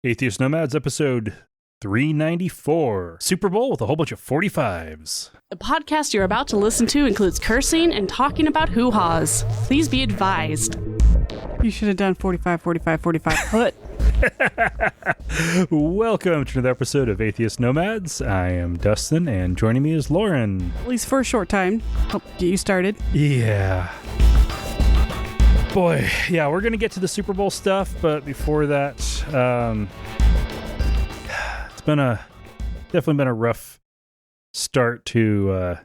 Atheist Nomads, episode 394. Super Bowl with a whole bunch of 45s. The podcast you're about to listen to includes cursing and talking about hoo-haws. Please be advised. You should have done 45, 45, 45. Put. Welcome to another episode of Atheist Nomads. I am Dustin, and joining me is Lauren. At least for a short time. Hope get you started. Yeah. Boy, yeah, we're going to get to the Super Bowl stuff, but before that, it's definitely been a rough start to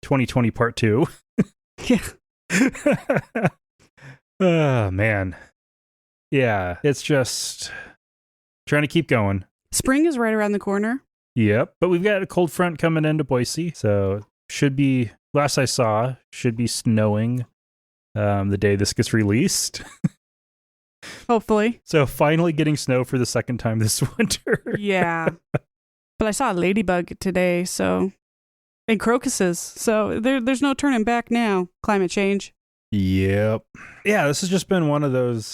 2020 part 2. Yeah. Oh, man. Yeah, it's just trying to keep going. Spring is right around the corner. Yep, but we've got a cold front coming into Boise, so should be, last I saw, should be snowing the day this gets released. Hopefully. So finally getting snow for the second time this winter. Yeah. But I saw a ladybug today, so, and crocuses, so there's no turning back now. Climate change. Yep. Yeah, this has just been one of those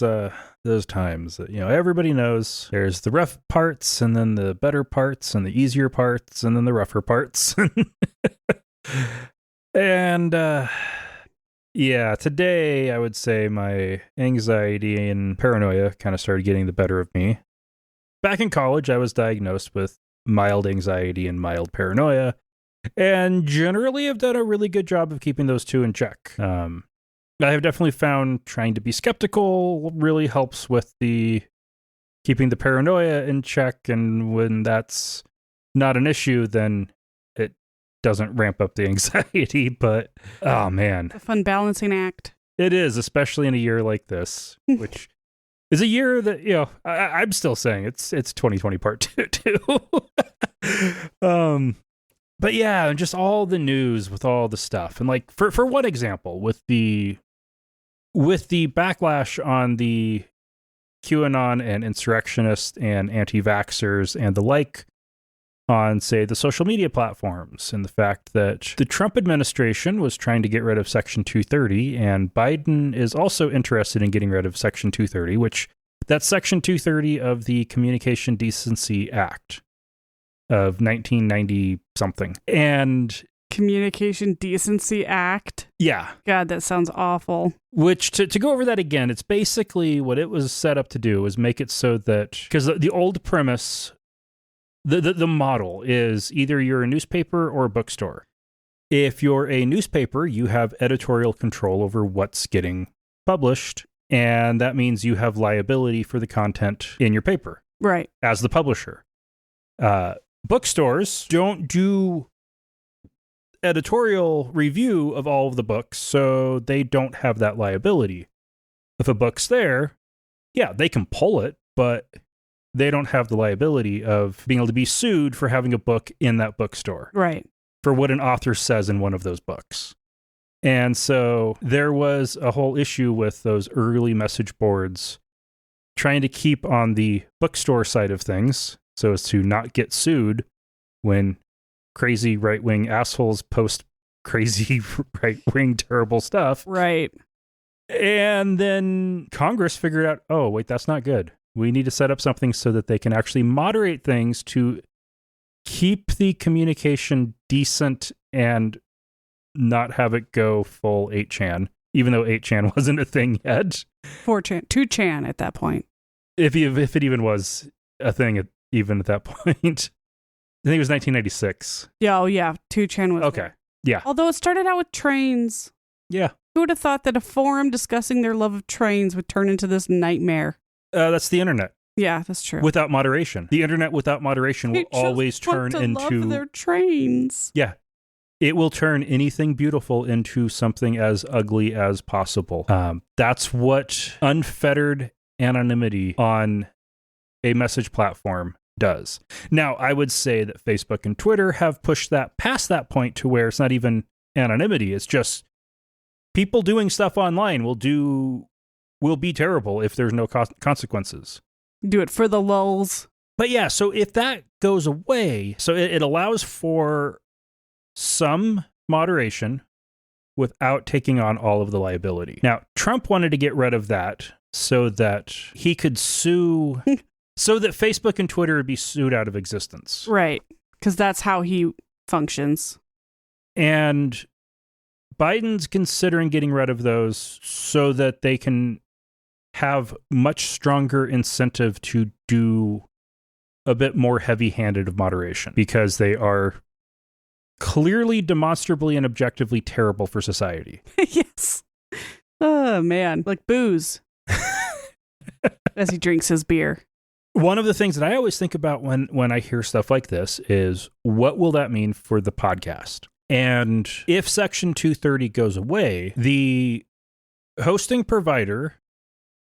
times that, you know, everybody knows there's the rough parts and then the better parts and the easier parts and then the rougher parts. And yeah, today I would say my anxiety and paranoia kind of started getting the better of me. Back in college, I was diagnosed with mild anxiety and mild paranoia, and generally have done a really good job of keeping those two in check. I have definitely found trying to be skeptical really helps with the keeping the paranoia in check, and when that's not an issue, then it doesn't ramp up the anxiety. But oh man, A fun balancing act. it is, especially in a year like this, which is a year that, you know, I'm still saying it's 2020 part 2 too. But yeah, just all the news with all the stuff, and like for one example, with the backlash on the QAnon and insurrectionists and anti-vaxxers and the like on, say, the social media platforms, and the fact that the Trump administration was trying to get rid of Section 230, and Biden is also interested in getting rid of Section 230, which that's Section 230 of the Communication Decency Act of 1990-something. And Communication Decency Act. yeah. God, that sounds awful. Which, to go over that again, it's basically what it was set up to do was make it so that, because the old premise, the model is either you're a newspaper or a bookstore. If you're a newspaper, you have editorial control over what's getting published, and that means you have liability for the content in your paper. Right. As the publisher. Bookstores don't do editorial review of all of the books, so they don't have that liability. If a book's there, yeah, they can pull it, but they don't have the liability of being able to be sued for having a book in that bookstore. Right. For what an author says in one of those books. And so there was a whole issue with those early message boards trying to keep on the bookstore side of things so as to not get sued when crazy right-wing assholes post crazy right-wing terrible stuff. Right. And then Congress figured out, oh, wait, that's not good. We need to set up something so that they can actually moderate things to keep the communication decent and not have it go full 8chan, even though 8chan wasn't a thing yet. 4chan, 2chan at that point. If it even was a thing even at that point. I think it was 1996. Yeah, oh yeah, 2chan was Okay, there. yeah. Although it started out with trains. Yeah. Who would have thought that a forum discussing their love of trains would turn into this nightmare? That's the internet. Yeah, that's true. Without moderation. The internet without moderation will always turn into... love their trains. Yeah. It will turn anything beautiful into something as ugly as possible. That's what unfettered anonymity on a message platform does. Now, I would say that Facebook and Twitter have pushed that past that point to where it's not even anonymity. It's just people doing stuff online will be terrible if there's no consequences. Do it for the lulz. But yeah, so if that goes away, so it allows for some moderation without taking on all of the liability. Now, Trump wanted to get rid of that so that he could sue So that Facebook and Twitter would be sued out of existence. Right. Because that's how he functions. And Biden's considering getting rid of those so that they can have much stronger incentive to do a bit more heavy-handed of moderation, because they are clearly, demonstrably, and objectively terrible for society. Yes. Oh, man. Like booze. As he drinks his beer. One of the things that I always think about when I hear stuff like this is, what will that mean for the podcast? And if Section 230 goes away, the hosting provider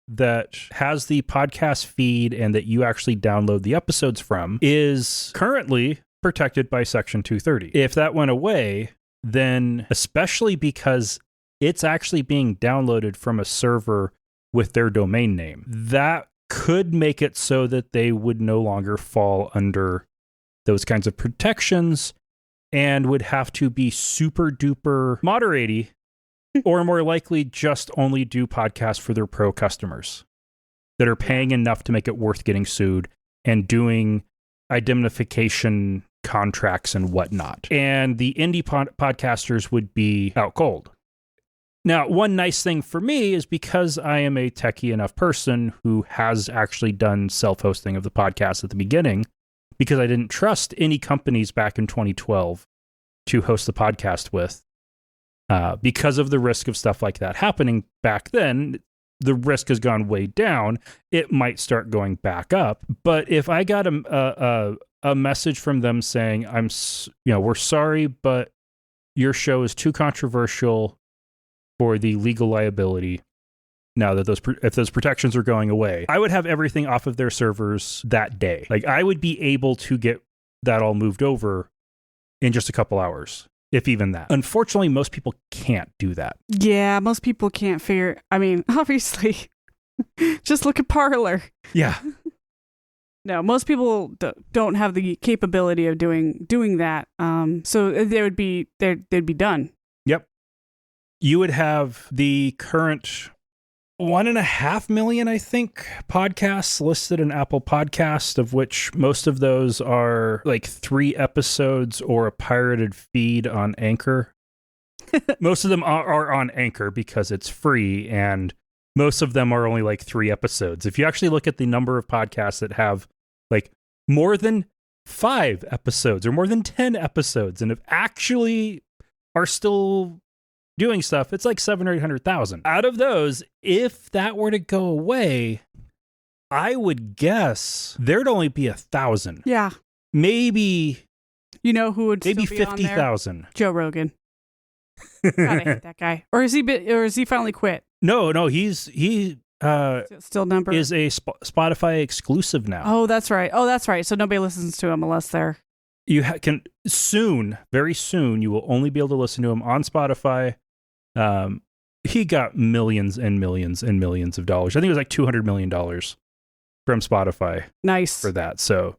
that has the podcast feed and that you actually download the episodes from is currently protected by Section 230. If that went away, then, especially because it's actually being downloaded from a server with their domain name, that could make it so that they would no longer fall under those kinds of protections and would have to be super duper moderate-y, or more likely just only do podcasts for their pro customers that are paying enough to make it worth getting sued and doing indemnification contracts and whatnot. And the indie podcasters would be out cold. Now, one nice thing for me is, because I am a techie enough person who has actually done self-hosting of the podcast at the beginning, because I didn't trust any companies back in 2012 to host the podcast with, because of the risk of stuff like that happening back then. The risk has gone way down. It might start going back up. But if I got a message from them saying, we're sorry, but your show is too controversial for the legal liability, now that if those protections are going away, I would have everything off of their servers that day. Like, I would be able to get that all moved over in just a couple hours, if even that. Unfortunately, most people can't do that. Yeah, most people can't figure. I mean, obviously, just look at Parler. Yeah. No, most people don't have the capability of doing that. So they'd be done. Yep. You would have the current 1.5 million, I think, podcasts listed in Apple Podcast, of which most of those are like 3 episodes or a pirated feed on Anchor. Most of them are on Anchor because it's free, and most of them are only like 3 episodes. If you actually look at the number of podcasts that have like more than 5 episodes or more than 10 episodes and have actually are still doing stuff, it's like 700 or 800,000. Out of those, if that were to go away, I would guess there'd only be 1,000. Yeah. Maybe. You know who would maybe still be 50,000. Joe Rogan. God, I hate that guy. Or is he finally quit? No, he still number is a Spotify exclusive now. Oh, that's right. So nobody listens to him unless they're. You can soon, very soon, you will only be able to listen to him on Spotify. He got millions and millions and millions of dollars. I think it was like $200 million from Spotify. Nice. For that. So,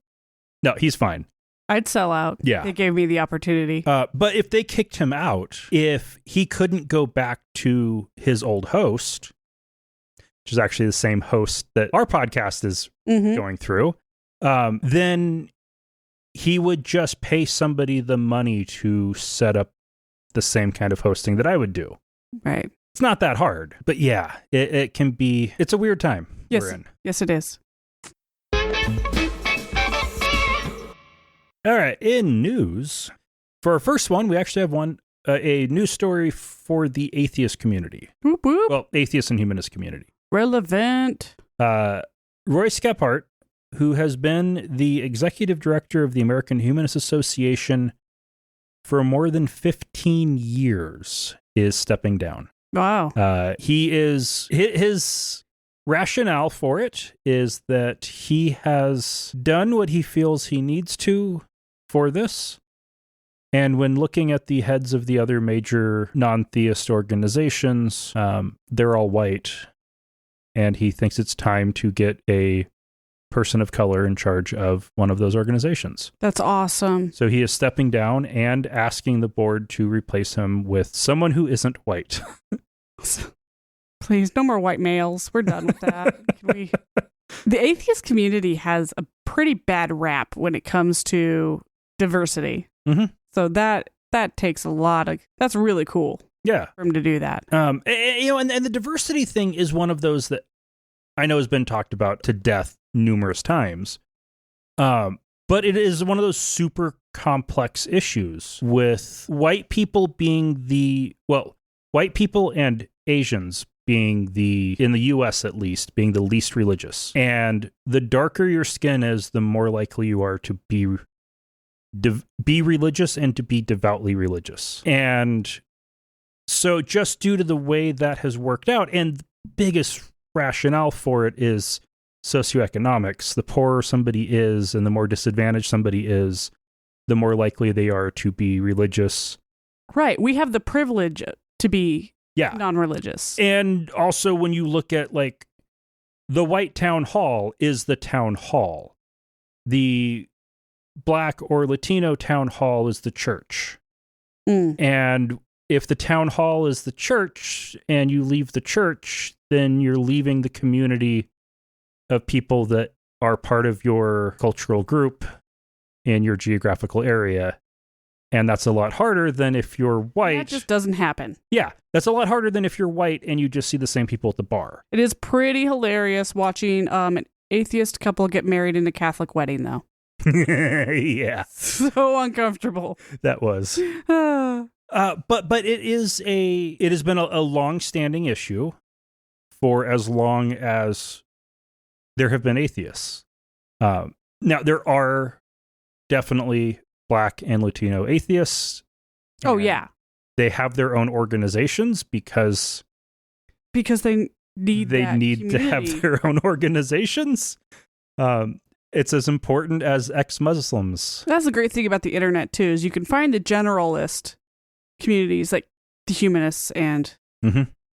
no, he's fine. I'd sell out. Yeah. They gave me the opportunity. But if they kicked him out, if he couldn't go back to his old host, which is actually the same host that our podcast is going through, then he would just pay somebody the money to set up the same kind of hosting that I would do. Right. It's not that hard, but yeah, it can be, it's a weird time we're in. Yes, it is. All right, in news, for our first one, we actually have a news story for the atheist community. Whoop, whoop. Well, atheist and humanist community. Relevant. Roy Skephart, who has been the executive director of the American Humanist Association for more than 15 years, is stepping down. Wow. His rationale for it is that he has done what he feels he needs to for this. And when looking at the heads of the other major non-theist organizations, they're all white. And he thinks it's time to get a person of color in charge of one of those organizations. That's awesome. So he is stepping down and asking the board to replace him with someone who isn't white. Please, no more white males. We're done with that. The atheist community has a pretty bad rap when it comes to diversity. Mm-hmm. So that takes a lot of, that's really cool. Yeah. For him to do that. And the diversity thing is one of those that I know has been talked about to death numerous times. But it is one of those super complex issues with white people white people and Asians being in the US at least, being the least religious. And the darker your skin is, the more likely you are to be religious and to be devoutly religious. And so just due to the way that has worked out, and the biggest rationale for it is socioeconomics. The poorer somebody is and the more disadvantaged somebody is, the more likely they are to be religious. Right. We have the privilege to be non-religious. And also when you look at like the white town hall is the town hall. The Black or Latino town hall is the church. And if the town hall is the church and you leave the church, then you're leaving the community of people that are part of your cultural group in your geographical area. And that's a lot harder than if you're white. That just doesn't happen. Yeah, that's a lot harder than if you're white and you just see the same people at the bar. It is pretty hilarious watching an atheist couple get married in a Catholic wedding, though. Yeah. So uncomfortable. That was. But it has been a long-standing issue for as long as there have been atheists. Now, there are definitely Black and Latino atheists. Oh, yeah. They have their own organizations because they need to have their own organizations. It's as important as ex-Muslims. That's the great thing about the internet, too, is you can find the generalist communities like the Humanists and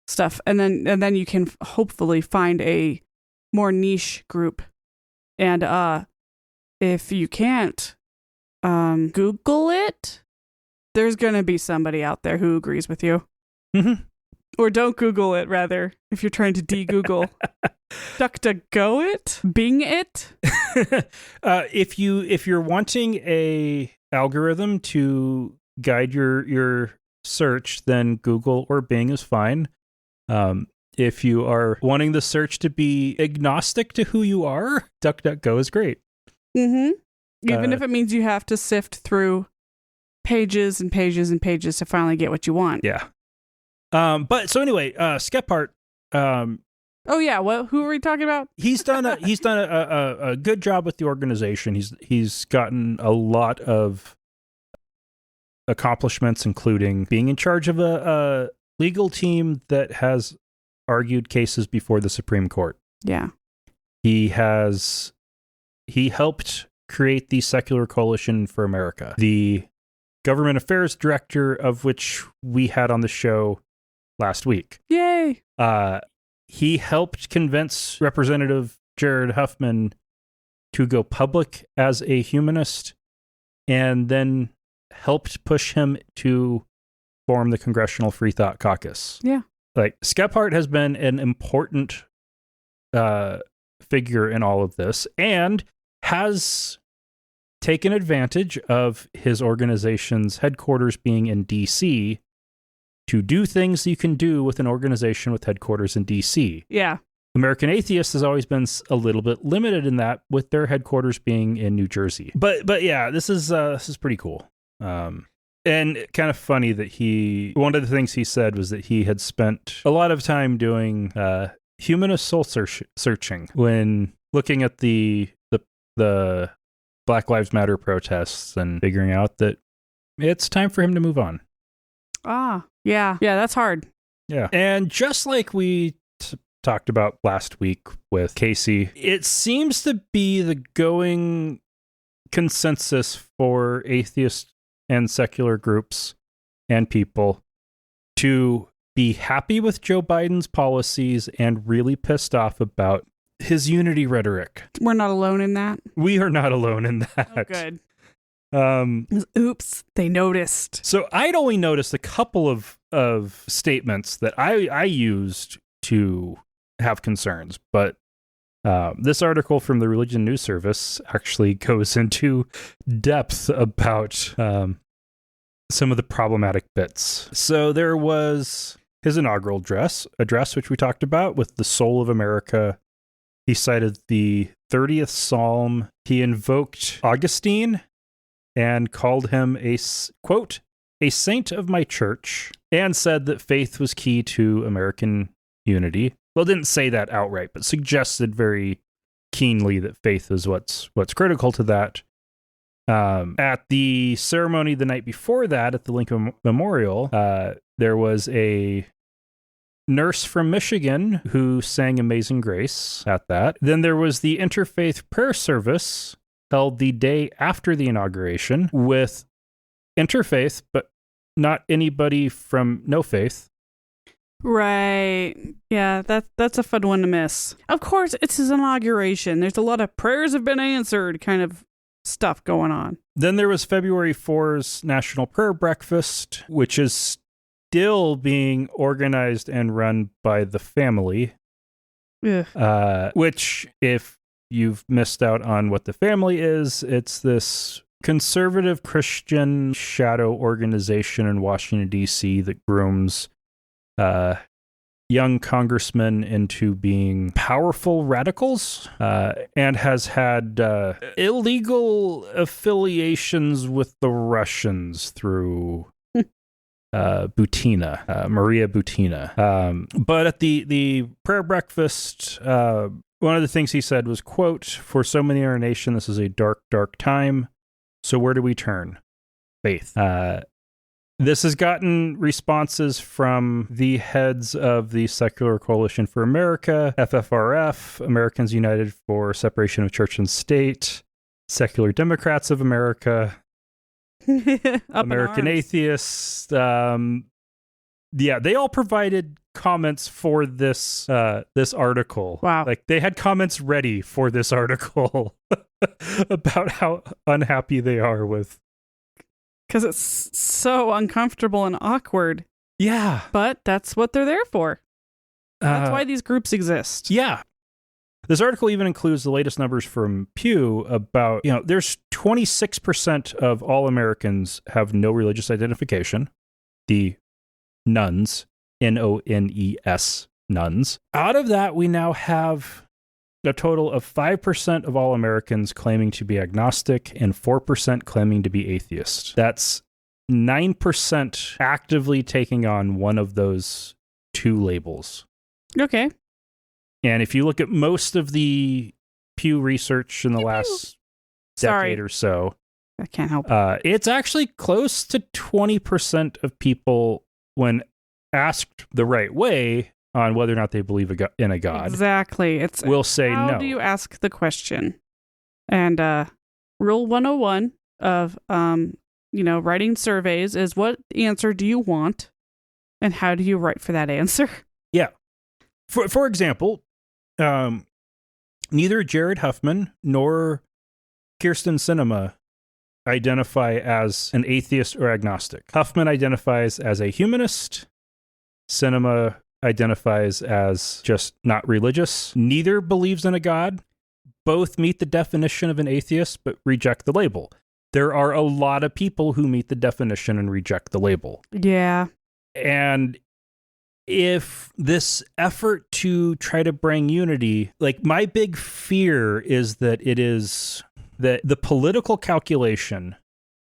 stuff. And then you can hopefully find a more niche group. And if you can't Google it, there's going to be somebody out there who agrees with you. Mm-hmm. Or don't Google it, rather, if you're trying to de-Google. DuckDuckGo it? Bing it? If you're wanting a algorithm to guide your search, then Google or Bing is fine. If you are wanting the search to be agnostic to who you are, DuckDuckGo is great. Mm-hmm. Even if it means you have to sift through pages and pages and pages to finally get what you want. Yeah. But so anyway, Skephart. Oh yeah, who are we talking about? He's done a good job with the organization. He's gotten a lot of accomplishments, including being in charge of a legal team that has argued cases before the Supreme Court. Yeah. He helped create the Secular Coalition for America, the government affairs director of which we had on the show last week. Yay! He helped convince Representative Jared Huffman to go public as a humanist, and then helped push him to form the Congressional Free Thought Caucus. Yeah. Like, Skephart has been an important figure in all of this, and has taken advantage of his organization's headquarters being in D.C. to do things you can do with an organization with headquarters in D.C. Yeah. American Atheists has always been a little bit limited in that, with their headquarters being in New Jersey. But yeah, this is pretty cool. And kind of funny that one of the things he said was that he had spent a lot of time doing humanist soul searching when looking at the Black Lives Matter protests and figuring out that it's time for him to move on. Ah, yeah. Yeah, that's hard. Yeah. And just like we talked about last week with Casey, it seems to be the going consensus for atheist and secular groups and people to be happy with Joe Biden's policies and really pissed off about his unity rhetoric. We're not alone in that. We are not alone in that. Oh, good. Oops, they noticed. So I'd only noticed a couple of statements that I used to have concerns, but This article from the Religion News Service actually goes into depth about some of the problematic bits. So there was his inaugural address, which we talked about, with the soul of America. He cited the 30th Psalm. He invoked Augustine and called him a, quote, a saint of my church, and said that faith was key to American unity. Well, didn't say that outright, but suggested very keenly that faith is what's critical to that. At the ceremony the night before that, at the Lincoln Memorial, there was a nurse from Michigan who sang Amazing Grace at that. Then there was the interfaith prayer service held the day after the inauguration with interfaith, but not anybody from no faith. Right. Yeah, that's a fun one to miss. Of course, it's his inauguration. There's a lot of prayers have been answered kind of stuff going on. Then there was February 4's National Prayer Breakfast, which is still being organized and run by the family. Which, if you've missed out on what the family is, it's this conservative Christian shadow organization in Washington, D.C. that grooms young congressmen into being powerful radicals, and has had illegal affiliations with the Russians through Butina, Maria Butina. But at the prayer breakfast, one of the things he said was, quote, for so many in our nation, this is a dark, dark time. So where do we turn? Faith. This has gotten responses from the heads of the Secular Coalition for America, FFRF, Americans United for Separation of Church and State, Secular Democrats of America, American Atheists. Yeah, they all provided comments for this article. Wow. Like, they had comments ready for this article about how unhappy they are with. Because it's so uncomfortable and awkward. Yeah. But that's what they're there for. That's why these groups exist. Yeah. This article even includes the latest numbers from Pew about, there's 26% of all Americans have no religious identification. The nuns, N-O-N-E-S, nuns. Out of that, we now have a total of 5% of all Americans claiming to be agnostic and 4% claiming to be atheist. That's 9% actively taking on one of those two labels. Okay. And if you look at most of the Pew research in the last decade or so, I can't help it's actually close to 20% of people, when asked the right way on whether or not they believe in a God. Exactly. Will say how no. How do you ask the question? And Rule 101 of writing surveys is, what answer do you want, and how do you write for that answer? Yeah. For example, neither Jared Huffman nor Kirsten Sinema identify as an atheist or agnostic. Huffman identifies as a humanist. Sinema identifies as just not religious. Neither believes in a God. Both meet the definition of an atheist, but reject the label. There are a lot of people who meet the definition and reject the label. Yeah. And if this effort to try to bring unity, like, my big fear is that the political calculation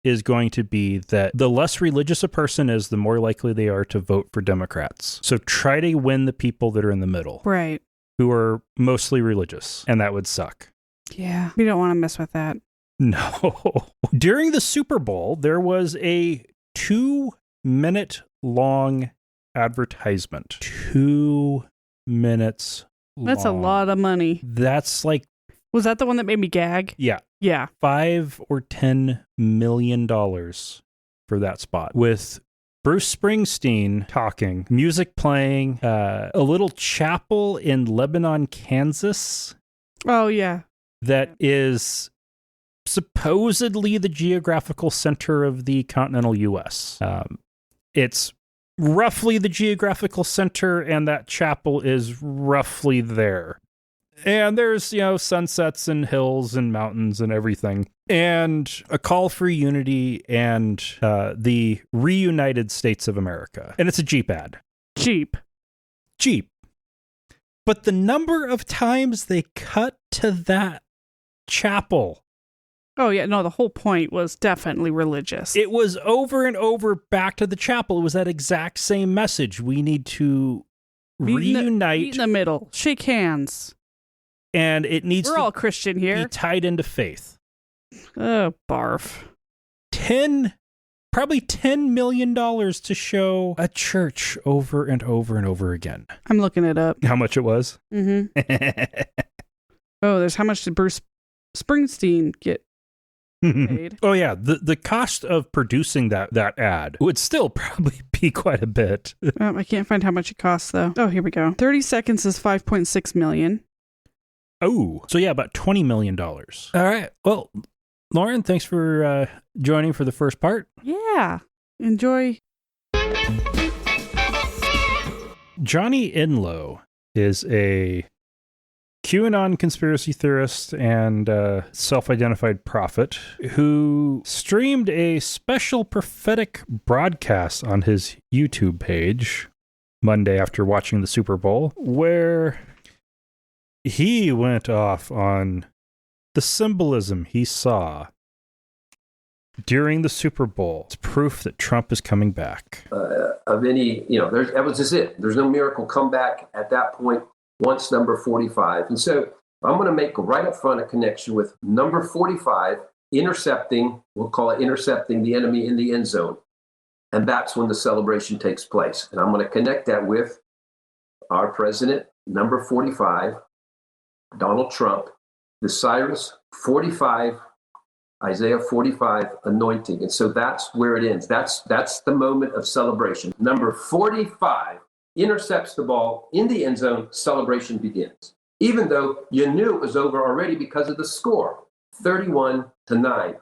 is going to be that the less religious a person is, the more likely they are to vote for Democrats. So try to win the people that are in the middle. Right. Who are mostly religious. And that would suck. Yeah. We don't want to mess with that. No. During the Super Bowl, there was a 2-minute long advertisement. 2 minutes long. That's a lot of money. That's like... Was that the one that made me gag? Yeah. Yeah. $5 or $10 million for that spot, with Bruce Springsteen talking, music playing, a little chapel in Lebanon, Kansas. Oh, yeah. That is supposedly the geographical center of the continental U.S. It's roughly the geographical center, and that chapel is roughly there. And there's, sunsets and hills and mountains and everything. And a call for unity and the reunited states of America. And it's a Jeep ad. Jeep. But the number of times they cut to that chapel. Oh, yeah. No, the whole point was definitely religious. It was over and over back to the chapel. It was that exact same message. We need to reunite. Meet in the middle. Shake hands. And it needs We're all Christian here. Be tied into faith. Oh, barf. Probably $10 million to show a church over and over and over again. I'm looking it up. How much it was? Mm-hmm. Oh, there's how much did Bruce Springsteen get paid? Oh, yeah. The cost of producing that ad would still probably be quite a bit. I can't find how much it costs, though. Oh, here we go. 30 seconds is $5.6 million. Oh, so yeah, about $20 million. All right. Well, Lauren, thanks for joining for the first part. Yeah. Enjoy. Johnny Enlow is a QAnon conspiracy theorist and self-identified prophet who streamed a special prophetic broadcast on his YouTube page Monday after watching the Super Bowl, where he went off on the symbolism he saw during the Super Bowl. It's proof that Trump is coming back. Of any, that was just it. There's no miracle comeback at that point once number 45. And so I'm going to make right up front a connection with number 45, intercepting, we'll call it intercepting the enemy in the end zone. And that's when the celebration takes place. And I'm going to connect that with our president, number 45, Donald Trump, the Cyrus 45, Isaiah 45 anointing. And so that's where it ends. That's the moment of celebration. Number 45 intercepts the ball in the end zone, celebration begins. Even though you knew it was over already because of the score, 31-9.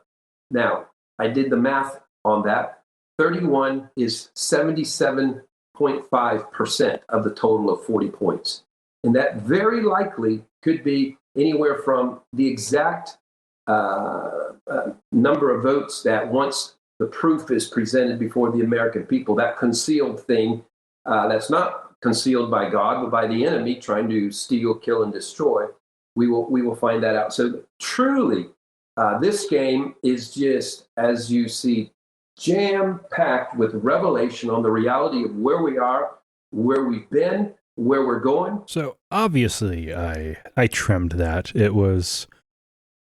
Now, I did the math on that. 31 is 77.5% of the total of 40 points. And that very likely could be anywhere from the exact number of votes that once the proof is presented before the American people, that concealed thing that's not concealed by God, but by the enemy trying to steal, kill, and destroy, we will find that out. So truly, this game is just, as you see, jam-packed with revelation on the reality of where we are, where we've been, where we're going. So obviously I trimmed that. It was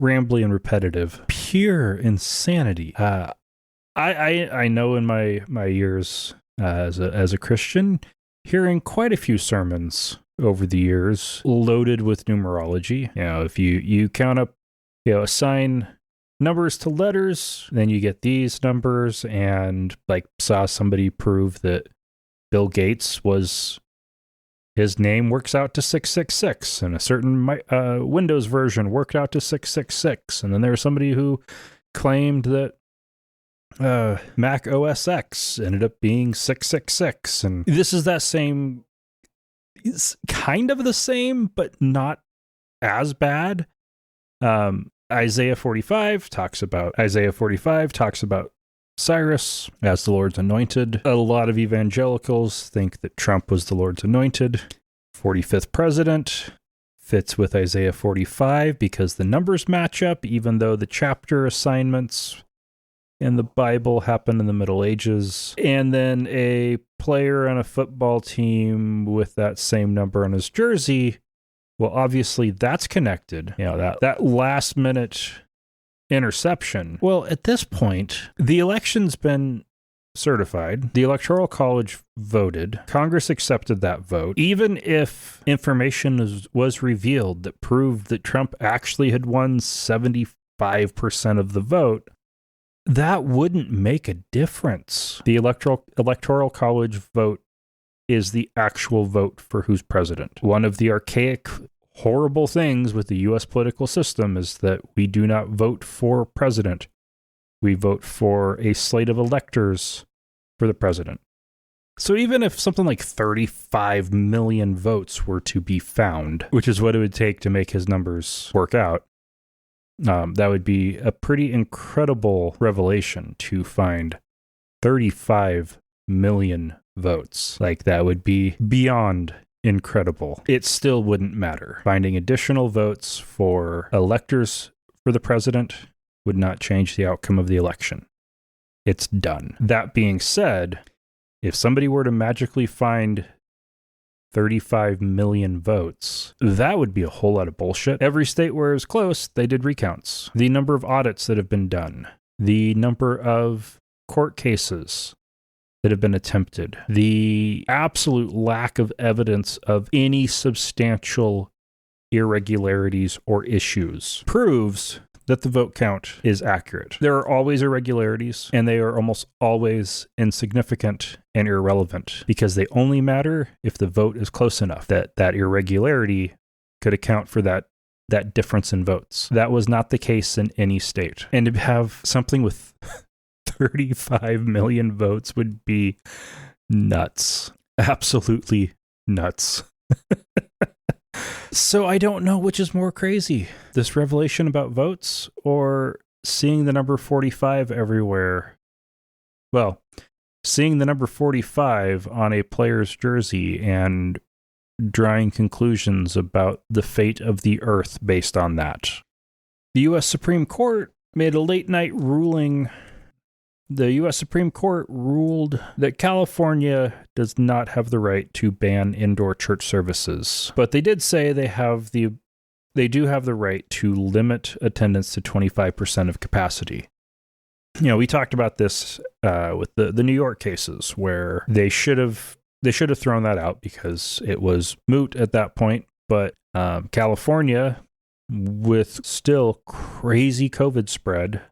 rambly and repetitive. Pure insanity. I know in my years as a Christian, hearing quite a few sermons over the years loaded with numerology. If you count up, assign numbers to letters, then you get these numbers, and saw somebody prove that Bill Gates his name works out to 666, and a certain Windows version worked out to 666. And then there was somebody who claimed that Mac OS X ended up being 666. And this is that same, it's kind of the same, but not as bad. Isaiah 45 talks about Cyrus as the Lord's anointed. A lot of evangelicals think that Trump was the Lord's anointed. 45th president fits with Isaiah 45 because the numbers match up, even though the chapter assignments in the Bible happen in the Middle Ages. And then a player on a football team with that same number on his jersey, well, obviously that's connected. That last minute interception. Well, at this point, the election's been certified. The Electoral College voted. Congress accepted that vote. Even if information was revealed that proved that Trump actually had won 75% of the vote, that wouldn't make a difference. The Electoral College vote is the actual vote for who's president. One of the archaic, horrible things with the U.S. political system is that we do not vote for president. We vote for a slate of electors for the president. So even if something like 35 million votes were to be found, which is what it would take to make his numbers work out, that would be a pretty incredible revelation to find 35 million votes. Like, that would be beyond incredible. It still wouldn't matter. Finding additional votes for electors for the president would not change the outcome of the election. It's done. That being said, if somebody were to magically find 35 million votes, that would be a whole lot of bullshit. Every state where it was close, they did recounts. The number of audits that have been done, the number of court cases that have been attempted, the absolute lack of evidence of any substantial irregularities or issues proves that the vote count is accurate. There are always irregularities, and they are almost always insignificant and irrelevant because they only matter if the vote is close enough that that irregularity could account for that difference in votes. That was not the case in any state. And to have something with 35 million votes would be nuts. Absolutely nuts. So I don't know which is more crazy, this revelation about votes or seeing the number 45 everywhere. Well, seeing the number 45 on a player's jersey and drawing conclusions about the fate of the earth based on that. The U.S. Supreme Court made a late night ruling. The U.S. Supreme Court ruled that California does not have the right to ban indoor church services, but they did say they do have the right to limit attendance to 25% of capacity. You know, we talked about this with the New York cases where they should have thrown that out because it was moot at that point, but California, with still crazy COVID spread,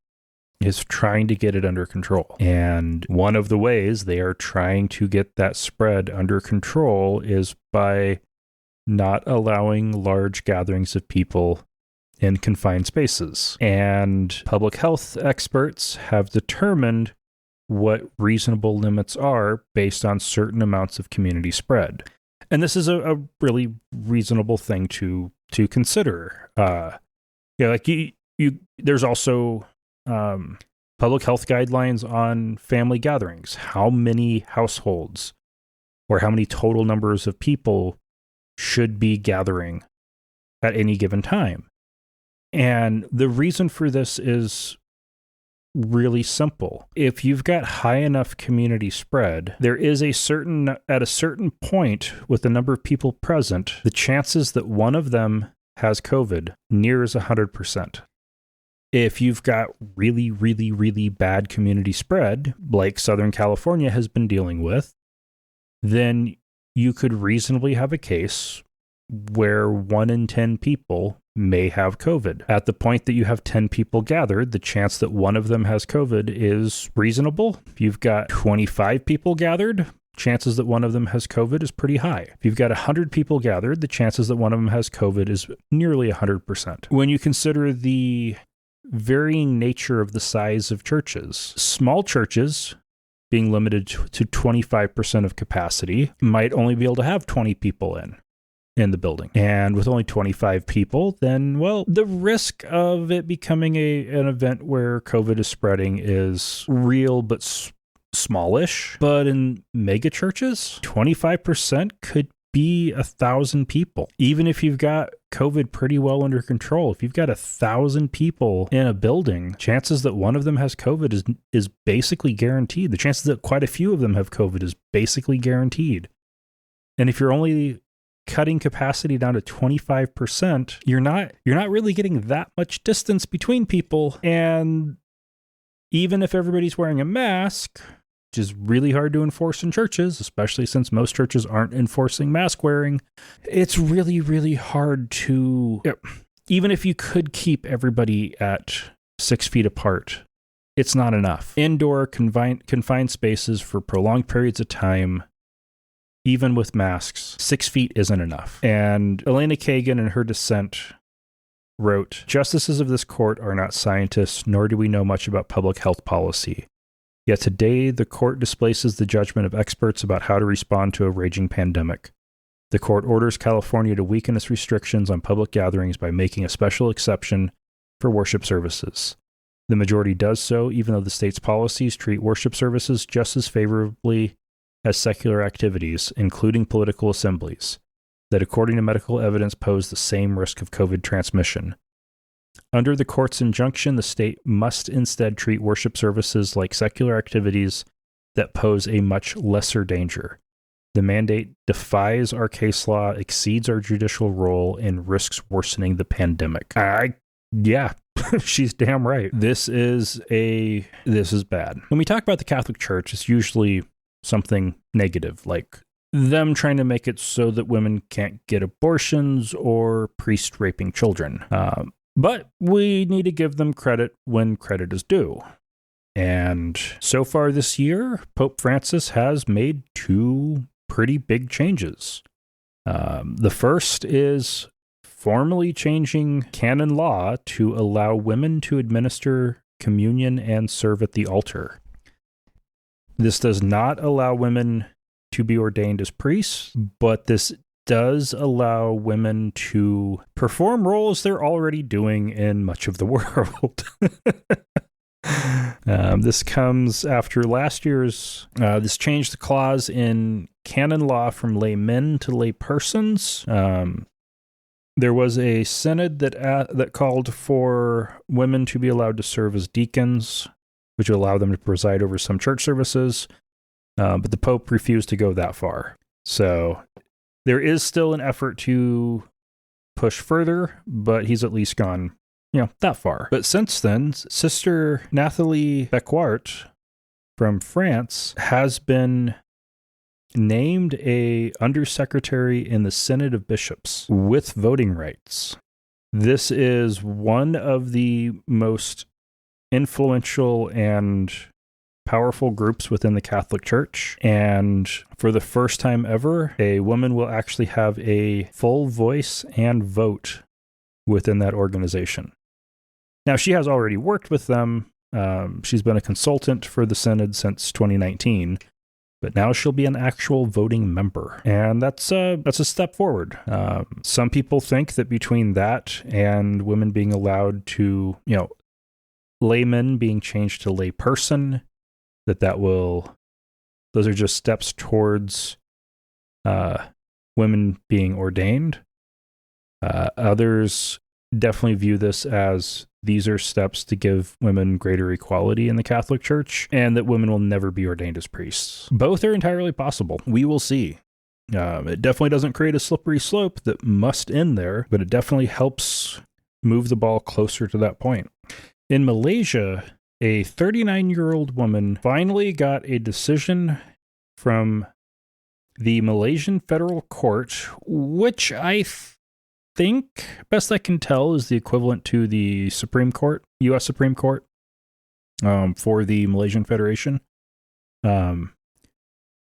is trying to get it under control. And one of the ways they are trying to get that spread under control is by not allowing large gatherings of people in confined spaces. And public health experts have determined what reasonable limits are based on certain amounts of community spread. And this is a really reasonable thing to consider. There's also public health guidelines on family gatherings. How many households or how many total numbers of people should be gathering at any given time? And the reason for this is really simple. If you've got high enough community spread, there is at a certain point with the number of people present, the chances that one of them has COVID nears 100%. If you've got really, really, really bad community spread, like Southern California has been dealing with, then you could reasonably have a case where 1 in 10 people may have COVID. At the point that you have 10 people gathered, the chance that one of them has COVID is reasonable. If you've got 25 people gathered, chances that one of them has COVID is pretty high. If you've got 100 people gathered, the chances that one of them has COVID is nearly 100%. When you consider the varying nature of the size of churches, small churches being limited to 25% of capacity might only be able to have 20 people in the building. And with only 25 people, then, well, the risk of it becoming an event where COVID is spreading is real but smallish. But in mega churches, 25% could be 1,000 people. Even if you've got COVID pretty well under control, if you've got 1,000 people in a building, chances that one of them has COVID is basically guaranteed. The chances that quite a few of them have COVID is basically guaranteed. And if you're only cutting capacity down to 25%, you're not really getting that much distance between people. And even if everybody's wearing a mask, which is really hard to enforce in churches, especially since most churches aren't enforcing mask wearing, it's really, really hard to, even if you could keep everybody at 6 feet apart, it's not enough. Indoor confined spaces for prolonged periods of time, even with masks, 6 feet isn't enough. And Elena Kagan, in her dissent, wrote, "Justices of this court are not scientists, nor do we know much about public health policy. Yet today, the court displaces the judgment of experts about how to respond to a raging pandemic. The court orders California to weaken its restrictions on public gatherings by making a special exception for worship services. The majority does so, even though the state's policies treat worship services just as favorably as secular activities, including political assemblies, that according to medical evidence pose the same risk of COVID transmission. Under the court's injunction, the state must instead treat worship services like secular activities that pose a much lesser danger. The mandate defies our case law, exceeds our judicial role, and risks worsening the pandemic. Yeah, she's damn right. This is bad. When we talk about the Catholic Church, it's usually something negative, like them trying to make it so that women can't get abortions or priest raping children. But we need to give them credit when credit is due. And so far this year, Pope Francis has made 2 pretty big changes. The first is formally changing canon law to allow women to administer communion and serve at the altar. This does not allow women to be ordained as priests, but this does allow women to perform roles they're already doing in much of the world. This comes after last year's, this changed the clause in canon law from laymen to laypersons. There was a synod that called for women to be allowed to serve as deacons, which would allow them to preside over some church services, but the Pope refused to go that far. So there is still an effort to push further, but he's at least gone, that far. But since then, Sister Nathalie Becquart from France has been named a undersecretary in the Synod of Bishops with voting rights. This is one of the most influential and powerful groups within the Catholic Church, and for the first time ever, a woman will actually have a full voice and vote within that organization. Now, she has already worked with them. She's been a consultant for the Synod since 2019, but now she'll be an actual voting member, and that's a step forward. Some people think that between that and women being allowed to, laymen being changed to layperson, those are just steps towards women being ordained. Others definitely view this as these are steps to give women greater equality in the Catholic Church, and that women will never be ordained as priests. Both are entirely possible. We will see. It definitely doesn't create a slippery slope that must end there, but it definitely helps move the ball closer to that point. In Malaysia, a 39-year-old woman finally got a decision from the Malaysian Federal Court, which I think, best I can tell, is the equivalent to the Supreme Court, U.S. Supreme Court, for the Malaysian Federation. And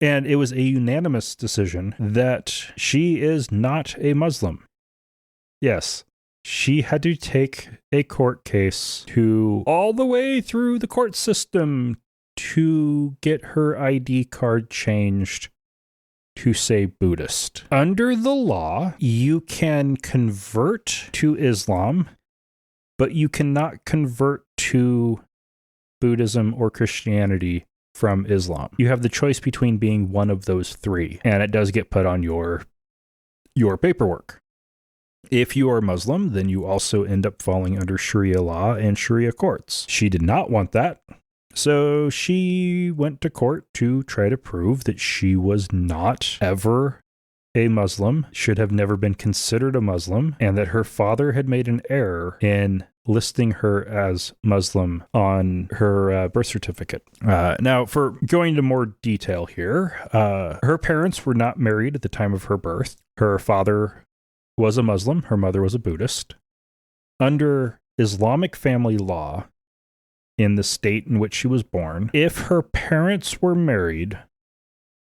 it was a unanimous decision that she is not a Muslim. Yes, she had to take a court case to all the way through the court system to get her ID card changed to say Buddhist. Under the law, you can convert to Islam, but you cannot convert to Buddhism or Christianity from Islam. You have the choice between being one of those 3, and it does get put on your paperwork. If you are Muslim, then you also end up falling under Sharia law and Sharia courts. She did not want that, so she went to court to try to prove that she was not ever a Muslim, should have never been considered a Muslim, and that her father had made an error in listing her as Muslim on her birth certificate. Now, for going into more detail here, her parents were not married at the time of her birth. Her father was a Muslim, her mother was a Buddhist. Under Islamic family law, in the state in which she was born, if her parents were married,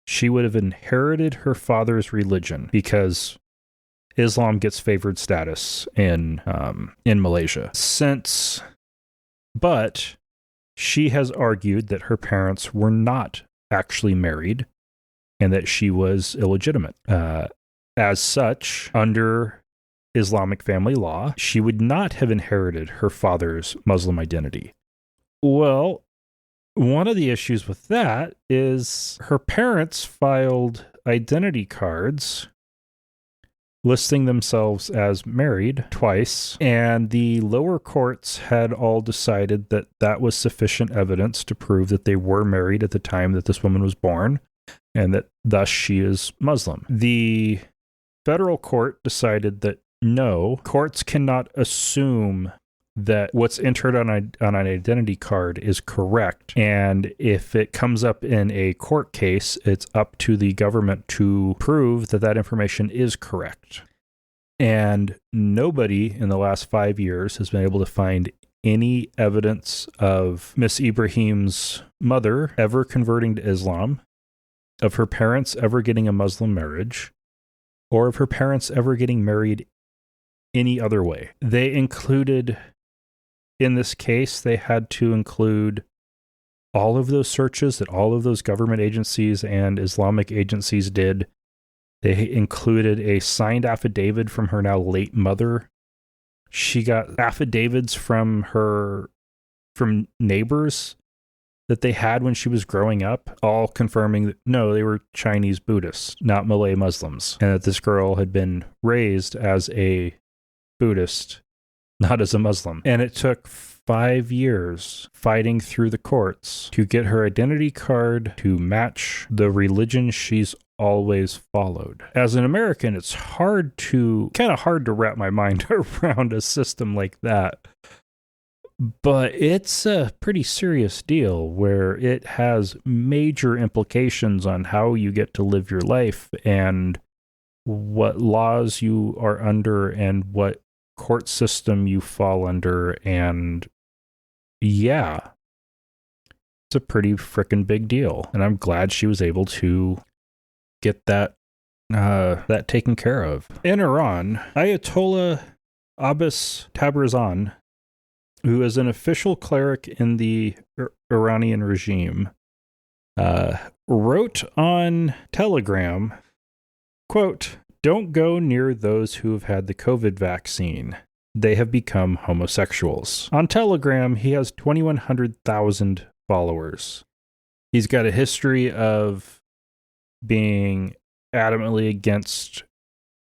she would have inherited her father's religion, because Islam gets favored status in Malaysia. But she has argued that her parents were not actually married and that she was illegitimate. As such, under Islamic family law, she would not have inherited her father's Muslim identity. Well, one of the issues with that is her parents filed identity cards listing themselves as married twice, and the lower courts had all decided that that was sufficient evidence to prove that they were married at the time that this woman was born, and that thus she is Muslim. The federal court decided that no, courts cannot assume that what's entered on an identity card is correct. And if it comes up in a court case, it's up to the government to prove that that information is correct. And nobody in the last 5 years has been able to find any evidence of Miss Ibrahim's mother ever converting to Islam, of her parents ever getting a Muslim marriage, or of her parents ever getting married any other way. They included... In this case, they had to include all of those searches that all of those government agencies and Islamic agencies did. They included a signed affidavit from her now late mother. She got affidavits from neighbors that they had when she was growing up, all confirming that no, they were Chinese Buddhists, not Malay Muslims, and that this girl had been raised as a Buddhist, not as a Muslim. And it took 5 years fighting through the courts to get her identity card to match the religion she's always followed. As an American, it's kind of hard to wrap my mind around a system like that. But it's a pretty serious deal where it has major implications on how you get to live your life and what laws you are under and what court system you fall under, and yeah, it's a pretty frickin' big deal, and I'm glad she was able to get that taken care of. In Iran, Ayatollah Abbas Tabrizi, who is an official cleric in the Iranian regime, wrote on Telegram, quote, "Don't go near those who have had the COVID vaccine. They have become homosexuals." On Telegram, he has 2,100,000 followers. He's got a history of being adamantly against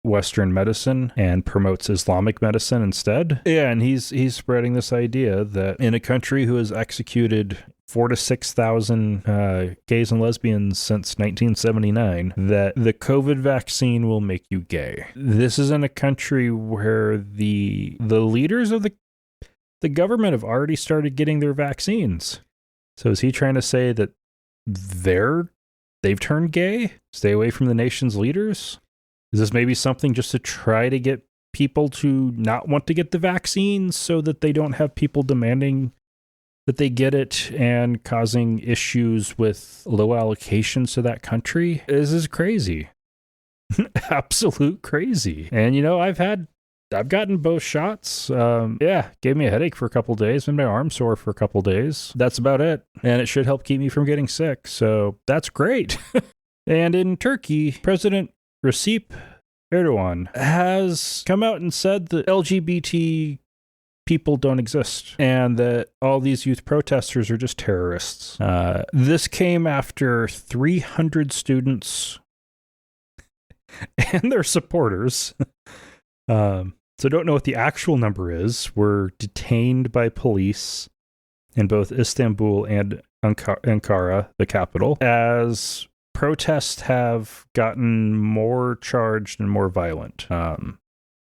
Western medicine and promotes Islamic medicine instead. Yeah, and he's spreading this idea that in a country who has executed 4,000 to 6,000 gays and lesbians since 1979, that the COVID vaccine will make you gay. This is in a country where the leaders of the government have already started getting their vaccines. So is he trying to say that they've turned gay? Stay away from the nation's leaders? Is this maybe something just to try to get people to not want to get the vaccine so that they don't have people demanding that they get it and causing issues with low allocations to that country? This is crazy. Absolute crazy. And I've gotten both shots. Gave me a headache for a couple days and my arm sore for a couple days. That's about it. And it should help keep me from getting sick. So that's great. And in Turkey, President Recep Erdogan has come out and said that LGBT people don't exist and that all these youth protesters are just terrorists. This came after 300 students and their supporters, so don't know what the actual number is, were detained by police in both Istanbul and Ankara, the capital, as protests have gotten more charged and more violent.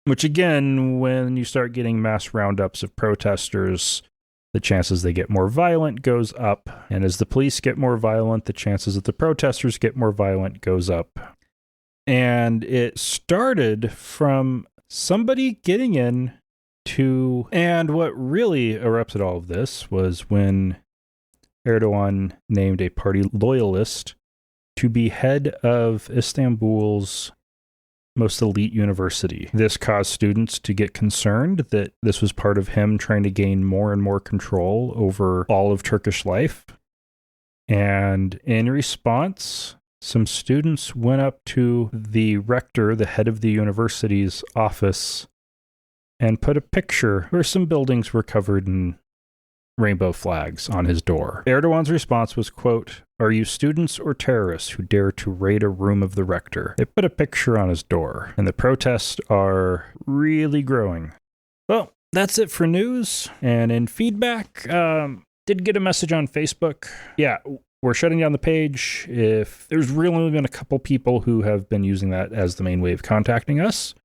Which again, when you start getting mass roundups of protesters, the chances they get more violent goes up. And as the police get more violent, the chances that the protesters get more violent goes up. And it started from somebody getting in to... And what really erupted all of this was when Erdogan named a party loyalist to be head of Istanbul's most elite university. This caused students to get concerned that this was part of him trying to gain more and more control over all of Turkish life. And in response, some students went up to the rector, the head of the university's office, and put a picture where some buildings were covered in rainbow flags on his door. Erdogan's response was, quote, "Are you students or terrorists who dare to raid a room of the rector?" They put a picture on his door, and the protests are really growing. Well, that's it for news. And in feedback, did get a message on Facebook. Yeah, we're shutting down the page. If there's really only been a couple people who have been using that as the main way of contacting us.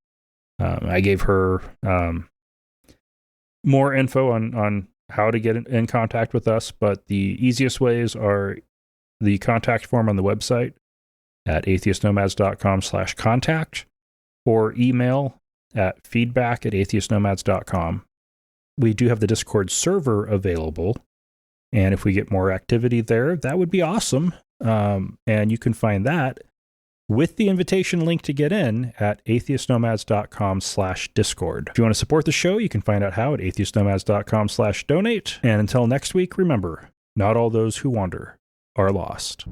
I gave her more info on how to get in contact with us, but the easiest ways are the contact form on the website at atheistnomads.com/contact or email at feedback@atheistnomads.com. We do have the Discord server available, and if we get more activity there, that would be awesome. And you can find that with the invitation link to get in at atheistnomads.com/discord. If you want to support the show, you can find out how at atheistnomads.com/donate. And until next week, remember, not all those who wander are lost.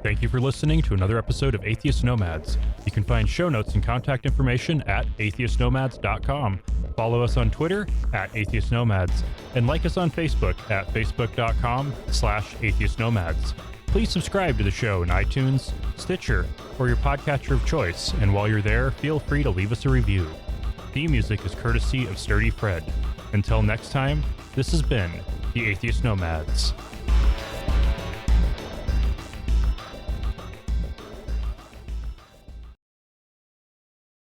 Thank you for listening to another episode of Atheist Nomads. You can find show notes and contact information at atheistnomads.com. Follow us on Twitter at Atheist Nomads, and like us on Facebook at facebook.com/Atheist Nomads. Please subscribe to the show in iTunes, Stitcher, or your podcatcher of choice, and while you're there, feel free to leave us a review. Theme music is courtesy of Sturdy Fred. Until next time, this has been the Atheist Nomads.